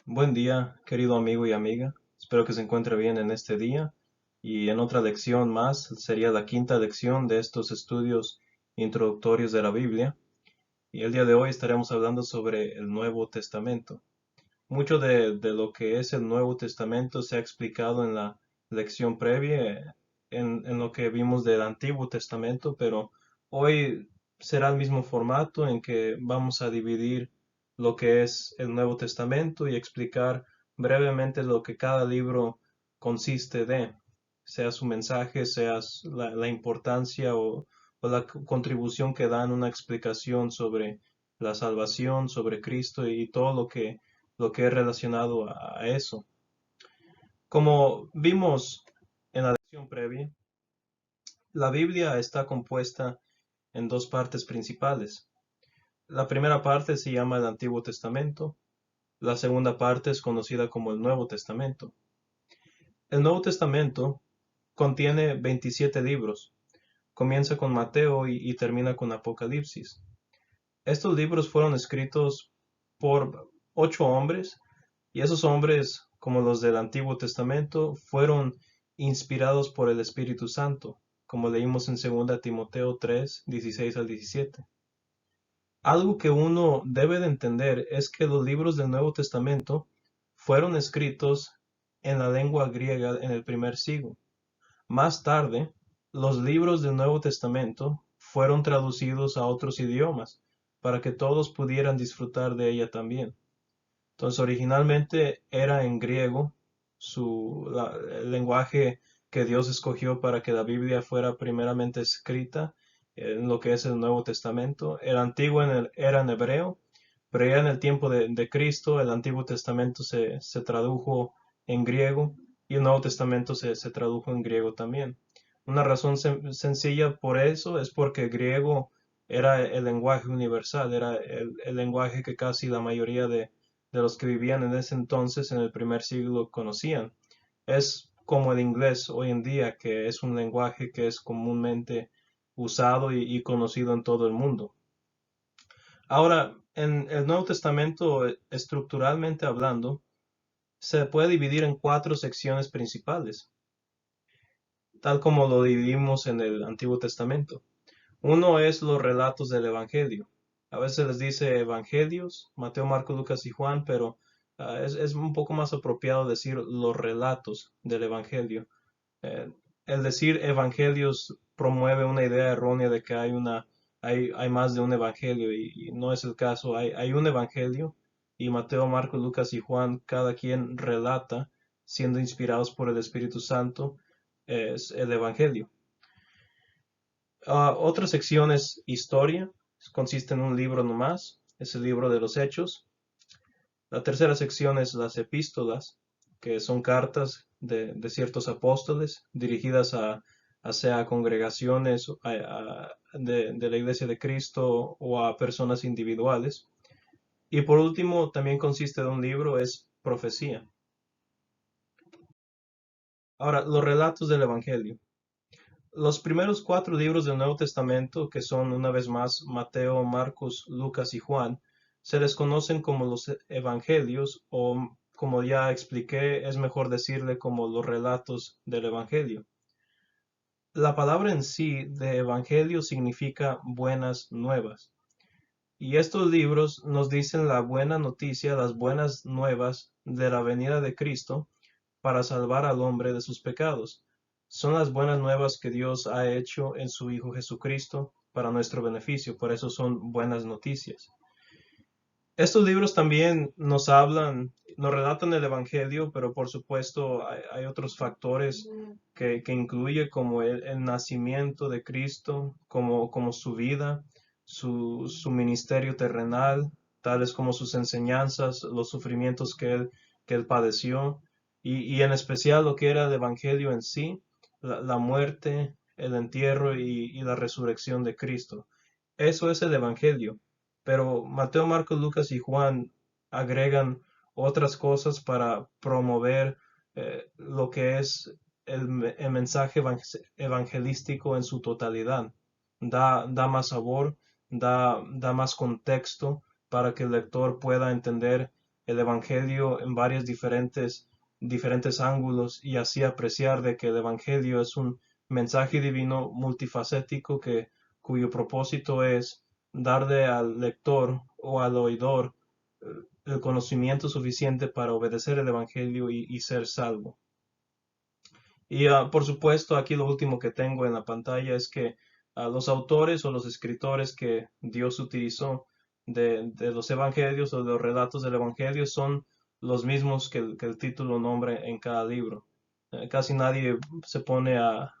Buen día, querido amigo y amiga. Espero que se encuentre bien en este día y en otra lección más. Sería la quinta lección de estos estudios introductorios de la Biblia. Y el día de hoy estaremos hablando sobre el Nuevo Testamento. Mucho de lo que es el Nuevo Testamento se ha explicado en la lección previa, en lo que vimos del Antiguo Testamento, pero hoy será el mismo formato en que vamos a dividir lo que es el Nuevo Testamento y explicar brevemente lo que cada libro consiste de, sea su mensaje, sea la importancia o la contribución que dan una explicación sobre la salvación, sobre Cristo y todo lo que es relacionado a eso. Como vimos en la lección previa, la Biblia está compuesta en dos partes principales. La primera parte se llama el Antiguo Testamento, la segunda parte es conocida como el Nuevo Testamento. El Nuevo Testamento contiene 27 libros, comienza con Mateo y termina con Apocalipsis. Estos libros fueron escritos por 8 hombres. Y esos hombres, como los del Antiguo Testamento, fueron inspirados por el Espíritu Santo, como leímos en 2 Timoteo 3, 16 al 17. Algo que uno debe de entender es que los libros del Nuevo Testamento fueron escritos en la lengua griega en el primer siglo. Más tarde, los libros del Nuevo Testamento fueron traducidos a otros idiomas para que todos pudieran disfrutar de ella también. Entonces, originalmente era en griego, el lenguaje que Dios escogió para que la Biblia fuera primeramente escrita en lo que es el Nuevo Testamento. El antiguo era en hebreo, pero ya en el tiempo de Cristo, el Antiguo Testamento se tradujo en griego y el Nuevo Testamento se tradujo en griego también. Una razón sencilla por eso es porque el griego era el lenguaje universal, era el lenguaje que casi la mayoría de los que vivían en ese entonces, en el primer siglo, conocían. Es como el inglés hoy en día, que es un lenguaje que es comúnmente usado y conocido en todo el mundo. Ahora, en el Nuevo Testamento, estructuralmente hablando, se puede dividir en cuatro secciones principales, tal como lo dividimos en el Antiguo Testamento. Uno es los relatos del Evangelio. A veces les dice Evangelios, Mateo, Marcos, Lucas y Juan, pero es un poco más apropiado decir los relatos del Evangelio. Eh, el decir Evangelios promueve una idea errónea de que hay más de un Evangelio y no es el caso. Hay un Evangelio y Mateo, Marcos, Lucas y Juan, cada quien relata, siendo inspirados por el Espíritu Santo, es el Evangelio. Otra sección es historia, consiste en un libro nomás, es el libro de los Hechos. La tercera sección es las epístolas, que son cartas de ciertos apóstoles dirigidas sea congregaciones de la Iglesia de Cristo o a personas individuales. Y por último, también consiste de un libro, es profecía. Ahora, los relatos del Evangelio. Los primeros cuatro libros del Nuevo Testamento, que son una vez más Mateo, Marcos, Lucas y Juan, se les conocen como los Evangelios o, como ya expliqué, es mejor decirle como los relatos del Evangelio. La palabra en sí de Evangelio significa buenas nuevas. Y estos libros nos dicen la buena noticia, las buenas nuevas de la venida de Cristo para salvar al hombre de sus pecados. Son las buenas nuevas que Dios ha hecho en su Hijo Jesucristo para nuestro beneficio, por eso son buenas noticias. Estos libros también nos hablan, nos relatan el Evangelio, pero por supuesto hay otros factores que incluye como el nacimiento de Cristo, como su vida, su ministerio terrenal, tales como sus enseñanzas, los sufrimientos que él padeció, y en especial lo que era el Evangelio en sí, la muerte, el entierro y la resurrección de Cristo. Eso es el Evangelio. Pero Mateo, Marcos, Lucas y Juan agregan otras cosas para promover lo que es el mensaje evangelístico en su totalidad. Da más sabor, da más contexto para que el lector pueda entender el Evangelio en varios diferentes ángulos y así apreciar de que el Evangelio es un mensaje divino multifacético cuyo propósito es darle al lector o al oidor eh, el conocimiento suficiente para obedecer el Evangelio y ser salvo. Y por supuesto, aquí lo último que tengo en la pantalla es que los autores o los escritores que Dios utilizó de los evangelios o de los relatos del evangelio son los mismos que el título nombre en cada libro. Casi nadie se pone a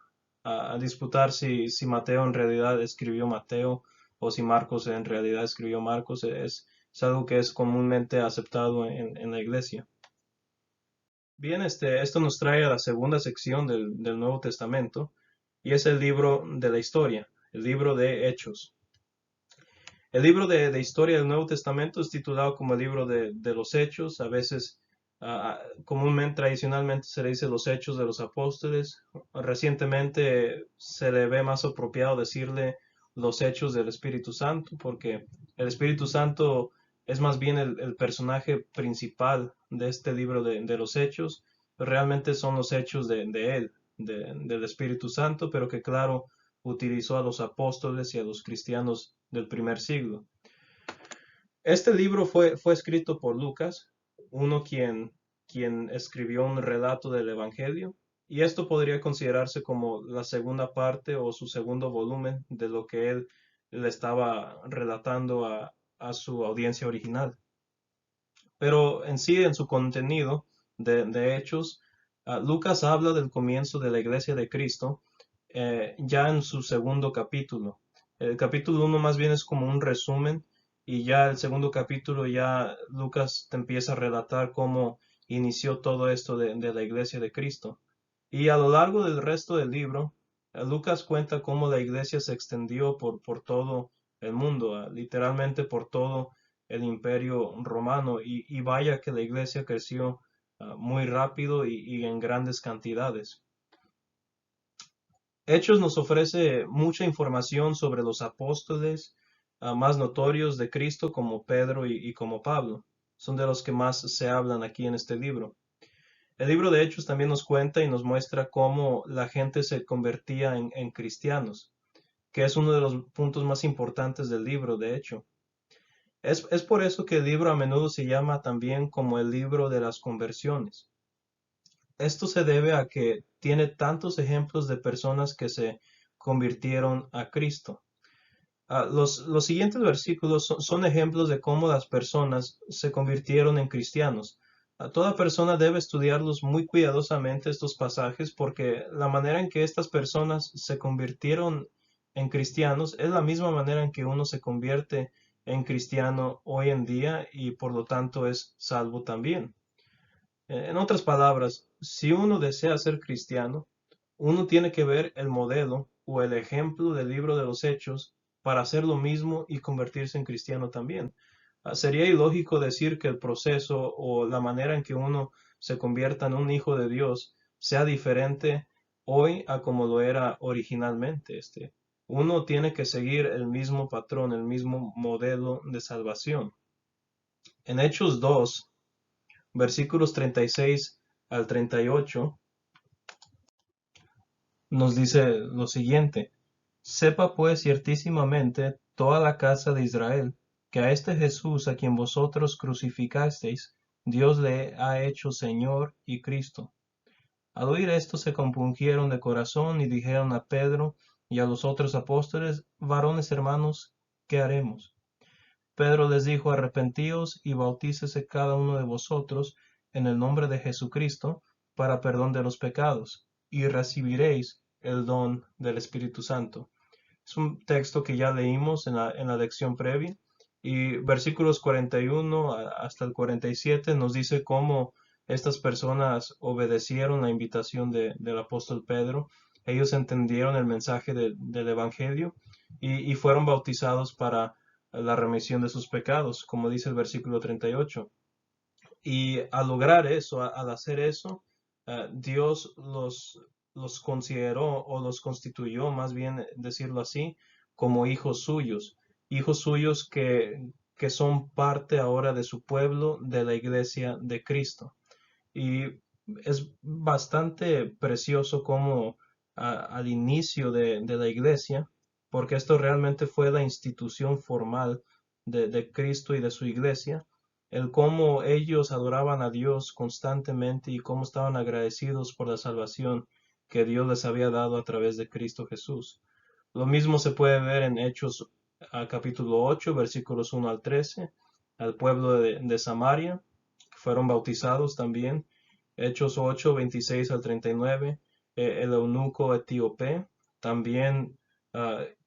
disputar si Mateo en realidad escribió Mateo o si Marcos en realidad escribió Marcos. Es algo que es comúnmente aceptado en la iglesia. Bien, esto nos trae a la segunda sección del Nuevo Testamento y es el libro de la historia, el libro de Hechos. El libro de historia del Nuevo Testamento es titulado como el libro de los Hechos. A veces, comúnmente, tradicionalmente se le dice los Hechos de los Apóstoles. Recientemente se le ve más apropiado decirle los Hechos del Espíritu Santo, porque el Espíritu Santo es más bien el personaje principal de este libro de los Hechos. Realmente son los hechos de él, del Espíritu Santo, pero que claro, utilizó a los apóstoles y a los cristianos del primer siglo. Este libro fue escrito por Lucas, uno quien escribió un relato del Evangelio, y esto podría considerarse como la segunda parte o su segundo volumen de lo que él le estaba relatando a su audiencia original. Pero en sí, en su contenido de Hechos, Lucas habla del comienzo de la Iglesia de Cristo ya en su segundo capítulo. El capítulo 1 más bien es como un resumen y ya el segundo capítulo ya Lucas te empieza a relatar cómo inició todo esto de la Iglesia de Cristo. Y a lo largo del resto del libro, Lucas cuenta cómo la iglesia se extendió por todo el mundo, literalmente por todo el imperio romano, y vaya que la iglesia creció muy rápido y en grandes cantidades. Hechos nos ofrece mucha información sobre los apóstoles más notorios de Cristo como Pedro y como Pablo. Son de los que más se hablan aquí en este libro. El libro de Hechos también nos cuenta y nos muestra cómo la gente se convertía en cristianos, que es uno de los puntos más importantes del libro, de hecho. Es por eso que el libro a menudo se llama también como el libro de las conversiones. Esto se debe a que tiene tantos ejemplos de personas que se convirtieron a Cristo. Los siguientes versículos son ejemplos de cómo las personas se convirtieron en cristianos. Toda persona debe estudiarlos muy cuidadosamente estos pasajes porque la manera en que estas personas se convirtieron en cristianos es la misma manera en que uno se convierte en cristiano hoy en día y por lo tanto es salvo también. En otras palabras, si uno desea ser cristiano, uno tiene que ver el modelo o el ejemplo del libro de los Hechos para hacer lo mismo y convertirse en cristiano también. Sería ilógico decir que el proceso o la manera en que uno se convierta en un hijo de Dios sea diferente hoy a como lo era originalmente. Uno tiene que seguir el mismo patrón, el mismo modelo de salvación. En Hechos 2, versículos 36 al 38, nos dice lo siguiente: Sepa pues ciertísimamente toda la casa de Israel, que a este Jesús a quien vosotros crucificasteis, Dios le ha hecho Señor y Cristo. Al oír esto se compungieron de corazón y dijeron a Pedro y a los otros apóstoles: Varones hermanos, ¿qué haremos? Pedro les dijo: Arrepentíos y bautícese cada uno de vosotros en el nombre de Jesucristo para perdón de los pecados, y recibiréis el don del Espíritu Santo. Es un texto que ya leímos en la lección previa, y versículos 41 hasta el 47 nos dice cómo estas personas obedecieron la invitación del apóstol Pedro. Ellos entendieron el mensaje del Evangelio y fueron bautizados para la remisión de sus pecados, como dice el versículo 38. Y al lograr eso, al hacer eso, Dios los consideró o los constituyó, más bien decirlo así, como hijos suyos que son parte ahora de su pueblo, de la iglesia de Cristo. Y es bastante precioso como al inicio de la iglesia, porque esto realmente fue la institución formal de Cristo y de su iglesia, el cómo ellos adoraban a Dios constantemente y cómo estaban agradecidos por la salvación que Dios les había dado a través de Cristo Jesús. Lo mismo se puede ver en Hechos capítulo 8, versículos 1 al 13, al pueblo de Samaria, que fueron bautizados también. Hechos 8, 26 al 39, el eunuco etíope también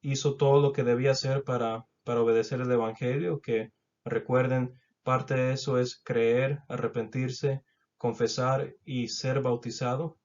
hizo todo lo que debía hacer para obedecer el Evangelio, que recuerden, parte de eso es creer, arrepentirse, confesar y ser bautizado.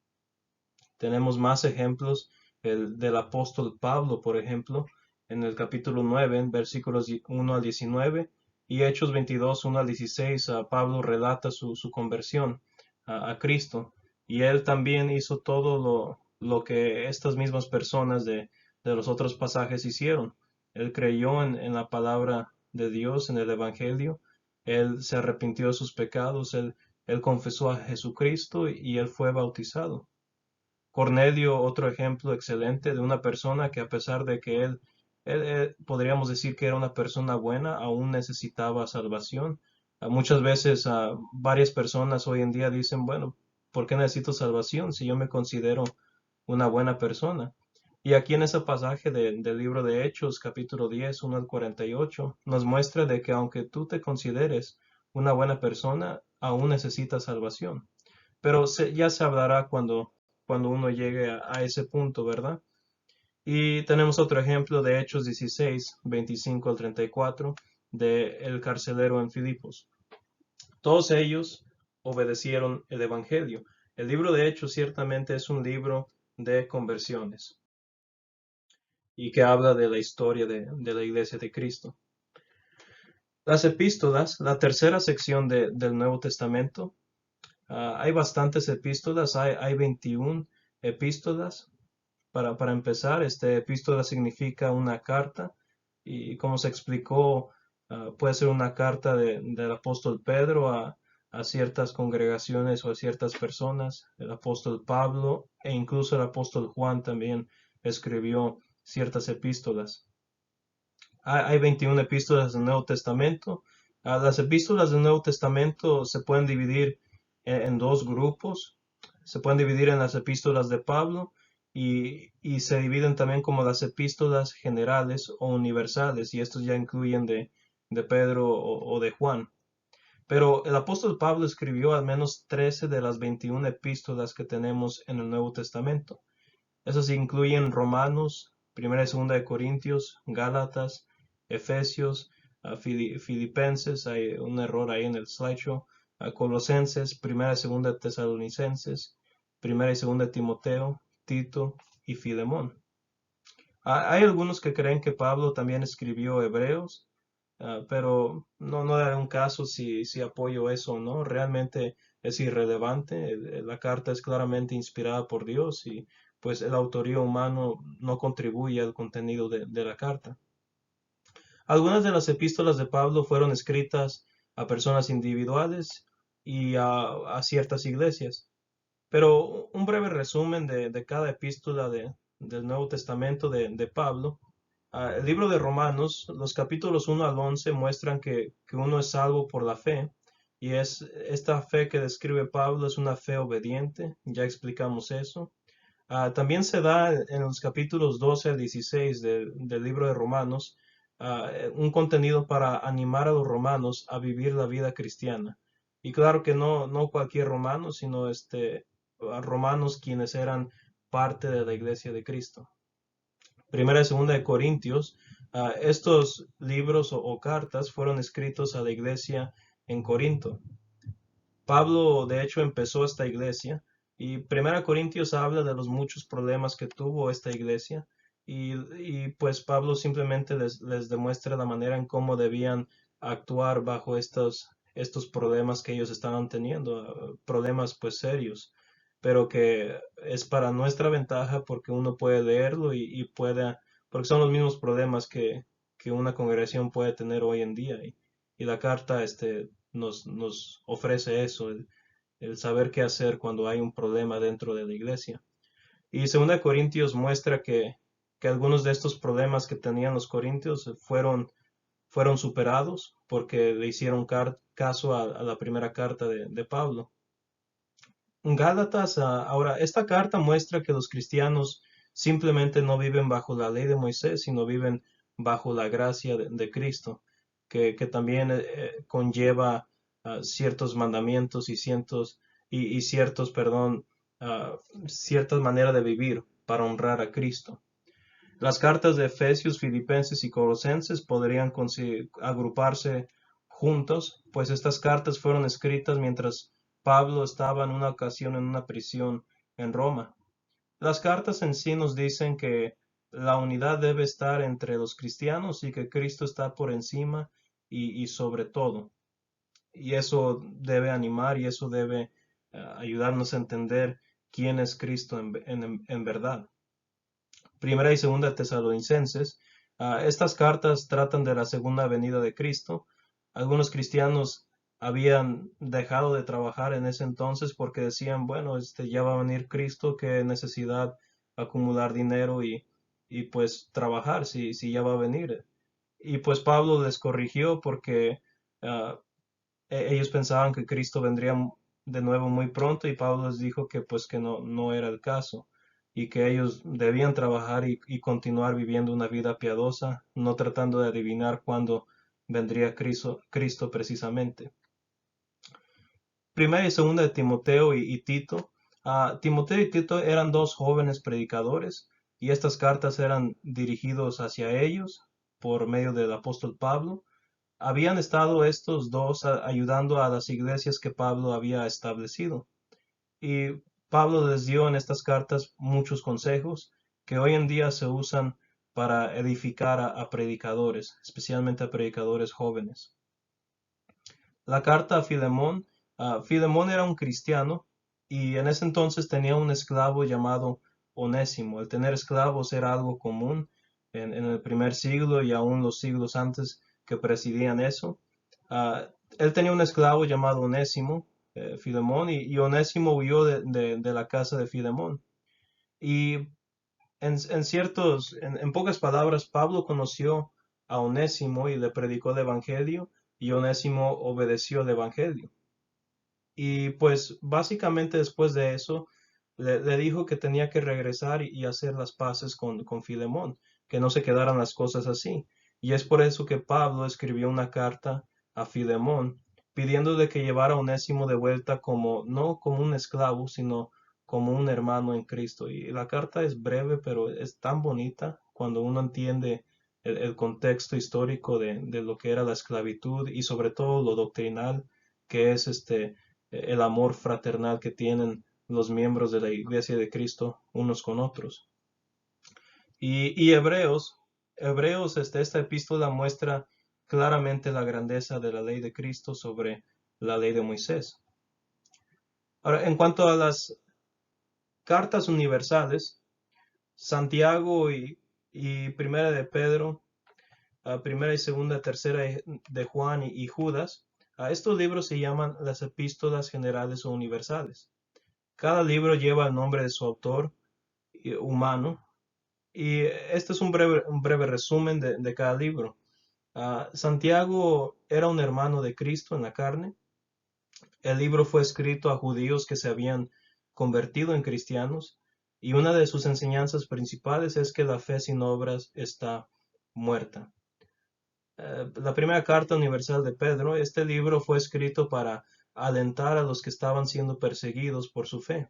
Tenemos más ejemplos, el del apóstol Pablo, por ejemplo, en el capítulo 9, en versículos 1 al 19, y Hechos 22, 1 al 16, Pablo relata su conversión a Cristo, y él también hizo todo lo que estas mismas personas de los otros pasajes hicieron. Él creyó en la palabra de Dios, en el Evangelio, él se arrepintió de sus pecados, él confesó a Jesucristo y él fue bautizado. Cornelio, otro ejemplo excelente de una persona que a pesar de que él podríamos decir que era una persona buena, aún necesitaba salvación. Muchas veces varias personas hoy en día dicen, bueno, ¿por qué necesito salvación si yo me considero una buena persona? Y aquí en ese pasaje del libro de Hechos, capítulo 10, 1 al 48, nos muestra de que aunque tú te consideres una buena persona, aún necesitas salvación. Pero ya se hablará cuando uno llegue a ese punto, ¿verdad? Y tenemos otro ejemplo de Hechos 16, 25 al 34, de el carcelero en Filipos. Todos ellos obedecieron el Evangelio. El libro de Hechos ciertamente es un libro de conversiones y que habla de la historia de la iglesia de Cristo. Las epístolas, la tercera sección del Nuevo Testamento, hay bastantes epístolas, hay 21 epístolas. Para empezar, epístola significa una carta y como se explicó, puede ser una carta del apóstol Pedro a ciertas congregaciones o a ciertas personas. El apóstol Pablo e incluso el apóstol Juan también escribió ciertas epístolas. Hay 21 epístolas del Nuevo Testamento. Las epístolas del Nuevo Testamento se pueden dividir en dos grupos. Se pueden dividir en las epístolas de Pablo y se dividen también como las epístolas generales o universales, y estos ya incluyen de Pedro o de Juan. Pero el apóstol Pablo escribió al menos 13 de las 21 epístolas que tenemos en el Nuevo Testamento. Esas incluyen Romanos, Primera y Segunda de Corintios, Gálatas, Efesios, Filipenses, hay un error ahí en el slideshow, Colosenses, Primera y Segunda de Tesalonicenses, Primera y Segunda de Timoteo, Tito y Filemón. Hay algunos que creen que Pablo también escribió Hebreos, pero no daré un caso si apoyo eso o no. Realmente es irrelevante. La carta es claramente inspirada por Dios y pues el autoría humano no contribuye al contenido de la carta. Algunas de las epístolas de Pablo fueron escritas a personas individuales y a ciertas iglesias. Pero un breve resumen de cada epístola del Nuevo Testamento de Pablo. El libro de Romanos, los capítulos 1 al 11 muestran que uno es salvo por la fe, y esta fe que describe Pablo es una fe obediente, ya explicamos eso. También se da en los capítulos 12 al 16 del libro de Romanos un contenido para animar a los romanos a vivir la vida cristiana. Y claro que no cualquier romano, sino romanos quienes eran parte de la iglesia de Cristo. Primera y Segunda de Corintios, estos libros o cartas fueron escritos a la iglesia en Corinto. Pablo, de hecho, empezó esta iglesia y Primera Corintios habla de los muchos problemas que tuvo esta iglesia y pues Pablo simplemente les demuestra la manera en cómo debían actuar bajo estos problemas que ellos estaban teniendo, problemas pues serios, pero que es para nuestra ventaja porque uno puede leerlo porque son los mismos problemas que una congregación puede tener hoy en día. Y la carta nos ofrece eso, el saber qué hacer cuando hay un problema dentro de la iglesia. Y 2 Corintios muestra que algunos de estos problemas que tenían los corintios fueron superados porque le hicieron caso a la primera carta de Pablo. Gálatas, ahora, esta carta muestra que los cristianos simplemente no viven bajo la ley de Moisés, sino viven bajo la gracia de Cristo, que también conlleva ciertos mandamientos y ciertos, perdón, ah, ciertas maneras de vivir para honrar a Cristo. Las cartas de Efesios, Filipenses y Colosenses podrían agruparse juntos, pues estas cartas fueron escritas mientras Pablo estaba en una ocasión en una prisión en Roma. Las cartas en sí nos dicen que la unidad debe estar entre los cristianos y que Cristo está por encima y sobre todo. Y eso debe animar y eso debe ayudarnos a entender quién es Cristo en verdad. Primera y Segunda Tesalonicenses. Estas cartas tratan de la segunda venida de Cristo. Algunos cristianos habían dejado de trabajar en ese entonces porque decían, bueno, ya va a venir Cristo, qué necesidad acumular dinero y pues trabajar si ya va a venir. Y pues Pablo les corrigió porque uh, ellos pensaban que Cristo vendría de nuevo muy pronto y Pablo les dijo que pues que no era el caso y que ellos debían trabajar y continuar viviendo una vida piadosa, no tratando de adivinar cuándo vendría Cristo precisamente. Primera y segunda de Timoteo y Tito. Timoteo y Tito eran dos jóvenes predicadores y estas cartas eran dirigidos hacia ellos por medio del apóstol Pablo. Habían estado estos dos ayudando a las iglesias que Pablo había establecido. Y Pablo les dio en estas cartas muchos consejos que hoy en día se usan para edificar a predicadores, especialmente a predicadores jóvenes. La carta a Filemón. Filemón era un cristiano y en ese entonces tenía un esclavo llamado Onésimo. El tener esclavos era algo común en el primer siglo y aún los siglos antes que presidían eso. Ah, Él tenía un esclavo llamado Onésimo, Filemón, y Onésimo huyó de la casa de Filemón. Y en pocas palabras, Pablo conoció a Onésimo y le predicó el Evangelio, y Onésimo obedeció el Evangelio. Y pues básicamente después de eso, le dijo que tenía que regresar y hacer las paces con Filemón, que no se quedaran las cosas así. Y es por eso que Pablo escribió una carta a Filemón pidiéndole que llevara a Onésimo de vuelta como, no como un esclavo, sino como un hermano en Cristo. Y la carta es breve, pero es tan bonita cuando uno entiende el contexto histórico de lo que era la esclavitud y sobre todo lo doctrinal que es el amor fraternal que tienen los miembros de la Iglesia de Cristo unos con otros. Y Hebreos, esta epístola muestra claramente la grandeza de la ley de Cristo sobre la ley de Moisés. Ahora, en cuanto a las cartas universales, Santiago y Primera de Pedro, Primera y Segunda, Tercera de Juan y Judas, a estos libros se llaman las epístolas generales o universales. Cada libro lleva el nombre de su autor humano y este es un breve resumen de cada libro. Santiago era un hermano de Cristo en la carne. El libro fue escrito a judíos que se habían convertido en cristianos y una de sus enseñanzas principales es que la fe sin obras está muerta. La primera carta universal de Pedro, este libro fue escrito para alentar a los que estaban siendo perseguidos por su fe.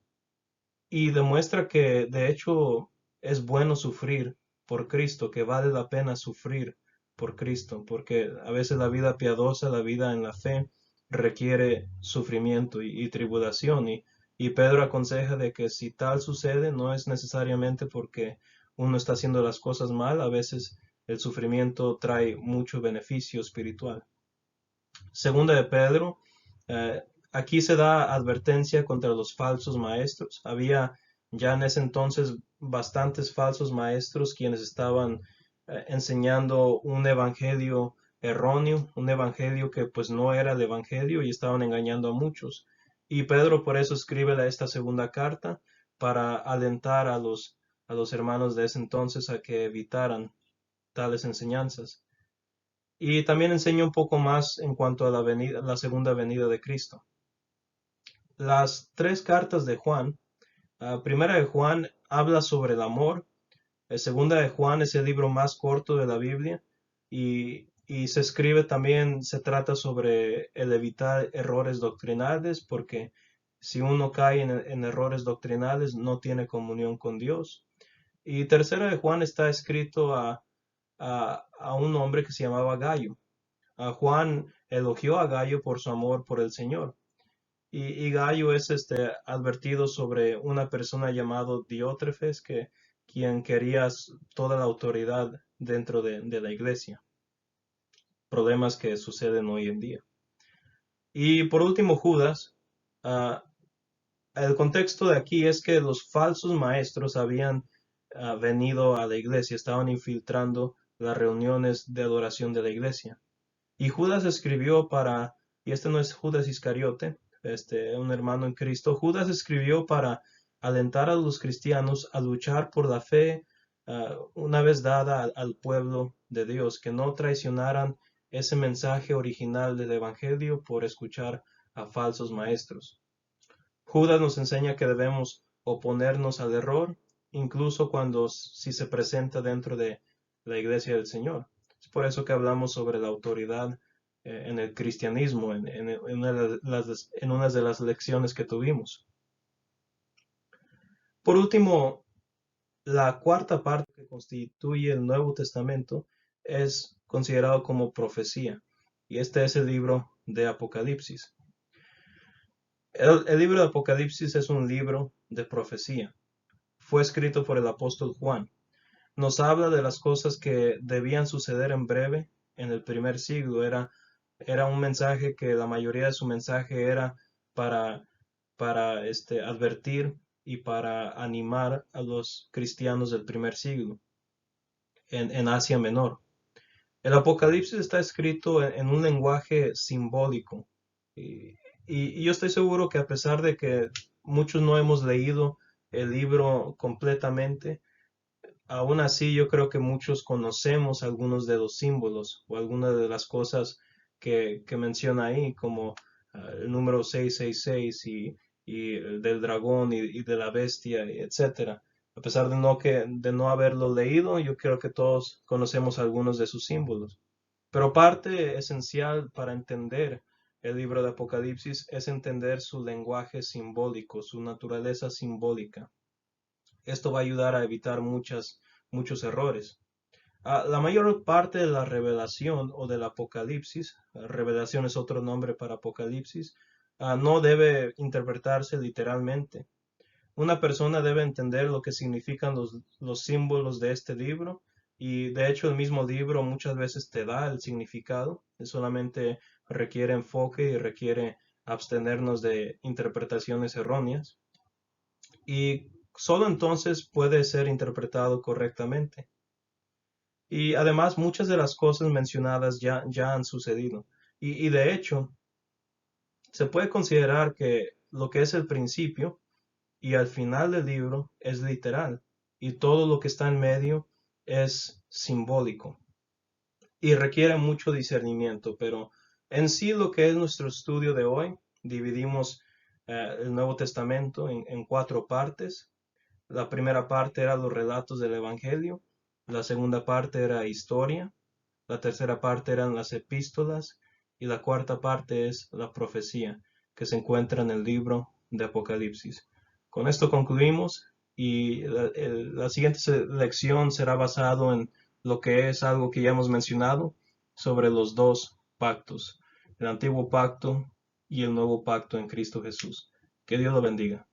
Y demuestra que de hecho es bueno sufrir por Cristo, que vale la pena sufrir por Cristo, porque a veces la vida piadosa, la vida en la fe, requiere sufrimiento y tribulación. Y Pedro aconseja de que si tal sucede, no es necesariamente porque uno está haciendo las cosas mal, a veces el sufrimiento trae mucho beneficio espiritual. Segunda de Pedro, aquí se da advertencia contra los falsos maestros. Había ya en ese entonces bastantes falsos maestros quienes estaban enseñando un evangelio erróneo, un evangelio que pues no era el evangelio y estaban engañando a muchos. Y Pedro por eso escribe esta segunda carta para alentar a los hermanos de ese entonces a que evitaran tales enseñanzas. Y también enseña un poco más en cuanto a la segunda venida de Cristo. Las tres cartas de Juan, primera de Juan habla sobre el amor, segunda de Juan es el libro más corto de la Biblia y se escribe también, se trata sobre el evitar errores doctrinales, porque si uno cae en errores doctrinales no tiene comunión con Dios. Y tercera de Juan está escrito a un hombre que se llamaba Gallo. Juan elogió a Gallo por su amor por el Señor. Y Gallo es advertido sobre una persona llamado Diótrefes, quien quería toda la autoridad dentro de la iglesia. Problemas que suceden hoy en día. Y por último, Judas. ah, el contexto de aquí es que los falsos maestros habían venido a la iglesia, estaban infiltrando las reuniones de adoración de la iglesia. Y Judas escribió y este no es Judas Iscariote, un hermano en Cristo. Judas escribió para alentar a los cristianos a luchar por la fe una vez dada al pueblo de Dios, que no traicionaran ese mensaje original del Evangelio por escuchar a falsos maestros. Judas nos enseña que debemos oponernos al error, incluso si se presenta dentro de la iglesia del Señor. Es por eso que hablamos sobre la autoridad en el cristianismo, en una de las lecciones que tuvimos. Por último, la cuarta parte que constituye el Nuevo Testamento es considerado como profecía, y este es el libro de Apocalipsis. El libro de Apocalipsis es un libro de profecía. Fue escrito por el apóstol Juan. Nos habla de las cosas que debían suceder en breve en el primer siglo. Era un mensaje que la mayoría de su mensaje era para, para advertir y para animar a los cristianos del primer siglo en Asia Menor. El Apocalipsis está escrito en un lenguaje simbólico y, y yo estoy seguro que a pesar de que muchos no hemos leído el libro completamente, aún así yo creo que muchos conocemos algunos de los símbolos o algunas de las cosas que menciona ahí, como el número 666 y el del dragón y de la bestia, etcétera. A pesar de no haberlo leído, yo creo que todos conocemos algunos de sus símbolos. Pero parte esencial para entender el libro de Apocalipsis es entender su lenguaje simbólico, su naturaleza simbólica. Esto va a ayudar a evitar muchos errores. La mayor parte de la revelación o del Apocalipsis, revelación es otro nombre para Apocalipsis, no debe interpretarse literalmente. Una persona debe entender lo que significan los símbolos de este libro y de hecho el mismo libro muchas veces te da el significado, solamente requiere enfoque y requiere abstenernos de interpretaciones erróneas y solo entonces puede ser interpretado correctamente. Y además muchas de las cosas mencionadas ya han sucedido y de hecho se puede considerar que lo que es el principio y al final del libro es literal y todo lo que está en medio es simbólico y requiere mucho discernimiento, pero en sí lo que es nuestro estudio de hoy, dividimos el Nuevo Testamento en cuatro partes. La primera parte era los relatos del Evangelio, la segunda parte era historia, la tercera parte eran las epístolas y la cuarta parte es la profecía que se encuentra en el libro de Apocalipsis. Con esto concluimos y la siguiente lección será basado en lo que es algo que ya hemos mencionado sobre los dos pactos, el antiguo pacto y el nuevo pacto en Cristo Jesús. Que Dios lo bendiga.